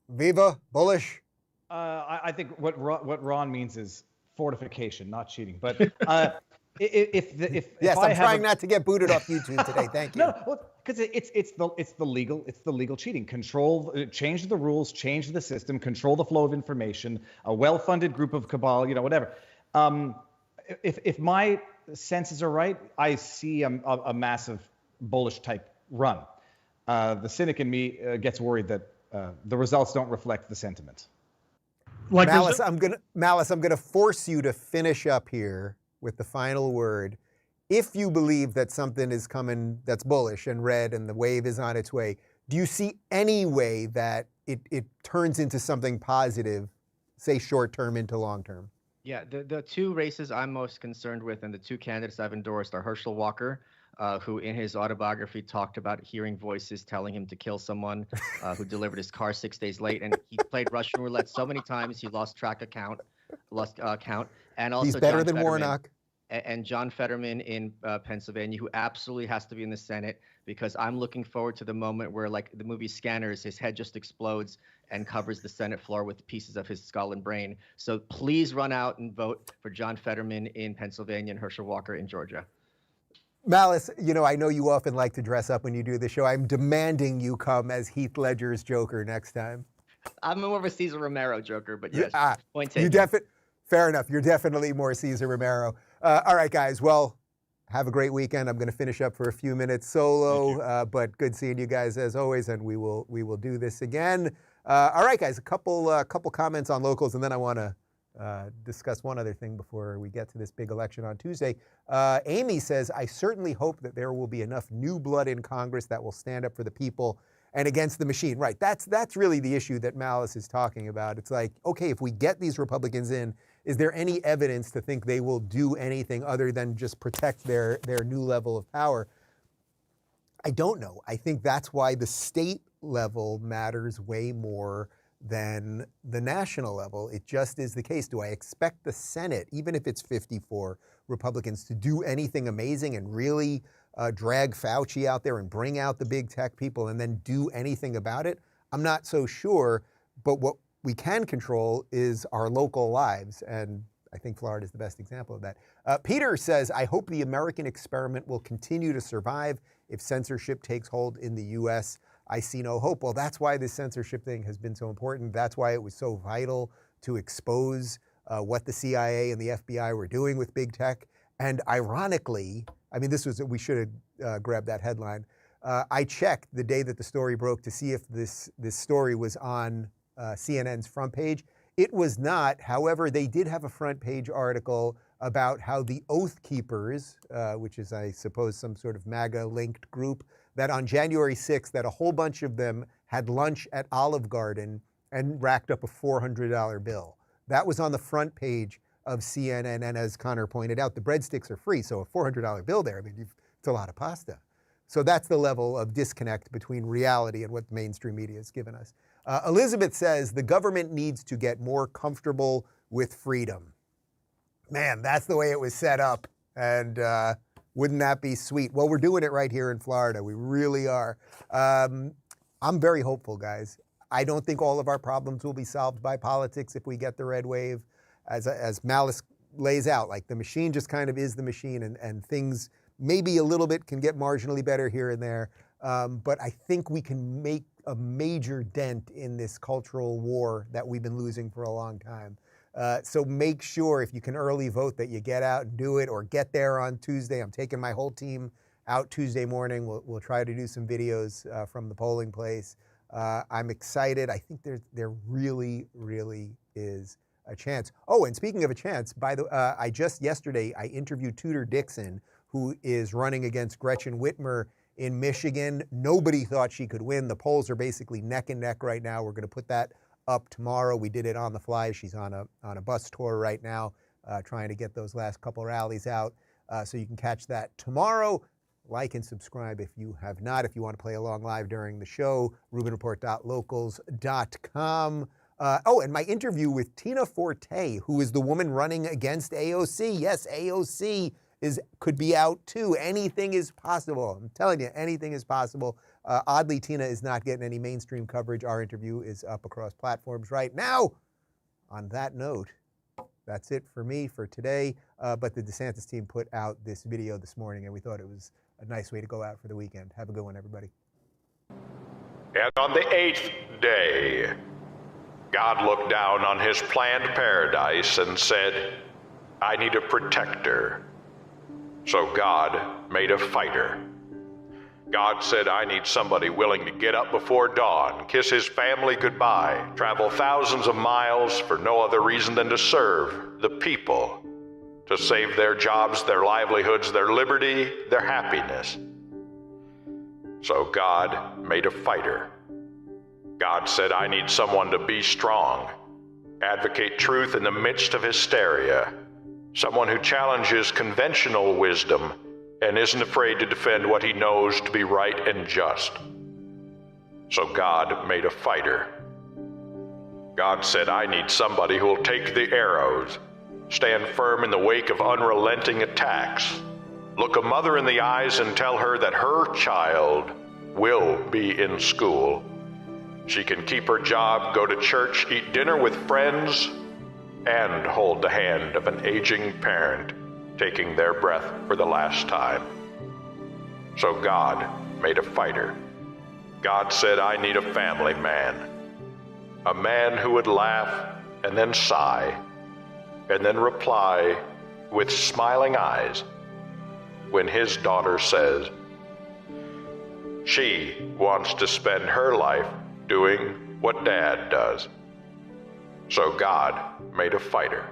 Viva, bullish. I think what Ron means is fortification, not cheating. But if I'm trying not to get booted off YouTube today. Thank you. No, because it's the legal cheating. Change the rules, change the system, control the flow of information. A well-funded group of cabal, whatever. If my senses are right, I see a massive bullish type run. The cynic in me gets worried that the results don't reflect the sentiment. Like Malice, I'm gonna force you to finish up here with the final word. If you believe that something is coming that's bullish and red and the wave is on its way, do you see any way that it turns into something positive, say short term into long term? Yeah, the two races I'm most concerned with and the two candidates I've endorsed are Herschel Walker, who in his autobiography talked about hearing voices telling him to kill someone, who delivered his car 6 days late, and he played Russian roulette so many times he lost count. And also he's better John than Fetterman, Warnock. And John Fetterman in Pennsylvania, who absolutely has to be in the Senate, because I'm looking forward to the moment where, like the movie Scanners, his head just explodes and covers the Senate floor with pieces of his skull and brain. So please run out and vote for John Fetterman in Pennsylvania and Herschel Walker in Georgia. Malice, I know you often like to dress up when you do the show. I'm demanding you come as Heath Ledger's Joker next time. I'm more of a Cesar Romero Joker, but yes, point taken. Fair enough. You're definitely more Cesar Romero. All right, guys. Well, have a great weekend. I'm going to finish up for a few minutes solo, but good seeing you guys as always, and we will do this again. All right, guys. A couple comments on locals, and then I want to discuss one other thing before we get to this big election on Tuesday. Amy says, I certainly hope that there will be enough new blood in Congress that will stand up for the people and against the machine. Right, that's really the issue that Malice is talking about. It's like, okay, if we get these Republicans in Is there any evidence to think they will do anything other than just protect their new level of power? I don't know. I think that's why the state level matters way more than the national level. It just is the case. Do I expect the Senate, even if it's 54 Republicans, to do anything amazing and really drag Fauci out there and bring out the big tech people and then do anything about it? I'm not so sure, but what we can control is our local lives, and I think Florida is the best example of that. Peter says, I hope the American experiment will continue to survive if censorship takes hold in the U.S. I see no hope. Well, that's why this censorship thing has been so important. That's why it was so vital to expose what the CIA and the FBI were doing with big tech. And ironically, I mean, we should have grabbed that headline. I checked the day that the story broke to see if this story was on CNN's front page. It was not. However, they did have a front page article about how the Oath Keepers, which is, I suppose, some sort of MAGA-linked group, that on January 6th, that a whole bunch of them had lunch at Olive Garden and racked up a $400 bill. That was on the front page of CNN, and as Connor pointed out, the breadsticks are free, so a $400 bill there, I mean, it's a lot of pasta. So that's the level of disconnect between reality and what the mainstream media has given us. Elizabeth says the government needs to get more comfortable with freedom. Man, that's the way it was set up, and wouldn't that be sweet? Well, we're doing it right here in Florida. We really are. I'm very hopeful, guys. I don't think all of our problems will be solved by politics if we get the red wave. As Malice lays out, like the machine just kind of is the machine, and things maybe a little bit can get marginally better here and there. But I think we can make a major dent in this cultural war that we've been losing for a long time. So make sure, if you can early vote, that you get out and do it, or get there on Tuesday. I'm taking my whole team out Tuesday morning. We'll try to do some videos from the polling place. I'm excited. I think there really, really is a chance. Oh, and speaking of a chance, yesterday I interviewed Tudor Dixon, who is running against Gretchen Whitmer in Michigan. Nobody thought she could win. The polls are basically neck and neck right now. We're going to put that up tomorrow. We did it on the fly. She's on a bus tour right now, trying to get those last couple rallies out. So you can catch that tomorrow. Like and subscribe if you have not. If you want to play along live during the show, RubinReport.locals.com. And my interview with Tina Forte, who is the woman running against AOC. Yes, AOC could be out too. Anything is possible. I'm telling you, anything is possible. Oddly, Tina is not getting any mainstream coverage. Our interview is up across platforms right now. On that note, that's it for me for today. But the DeSantis team put out this video this morning, and we thought it was a nice way to go out for the weekend. Have a good one, everybody. And on the 8th day, God looked down on his planned paradise and said, I need a protector. So God made a fighter. God said, I need somebody willing to get up before dawn, kiss his family goodbye, travel thousands of miles for no other reason than to serve the people, to save their jobs, their livelihoods, their liberty, their happiness. So God made a fighter. God said, I need someone to be strong, advocate truth in the midst of hysteria, someone who challenges conventional wisdom and isn't afraid to defend what he knows to be right and just. So God made a fighter. God said, I need somebody who will take the arrows, stand firm in the wake of unrelenting attacks, look a mother in the eyes and tell her that her child will be in school. She can keep her job, go to church, eat dinner with friends, and hold the hand of an aging parent taking their breath for the last time. So God made a fighter. God said, I need a family man, a man who would laugh and then sigh and then reply with smiling eyes when his daughter says she wants to spend her life doing what Dad does. So God made a fighter.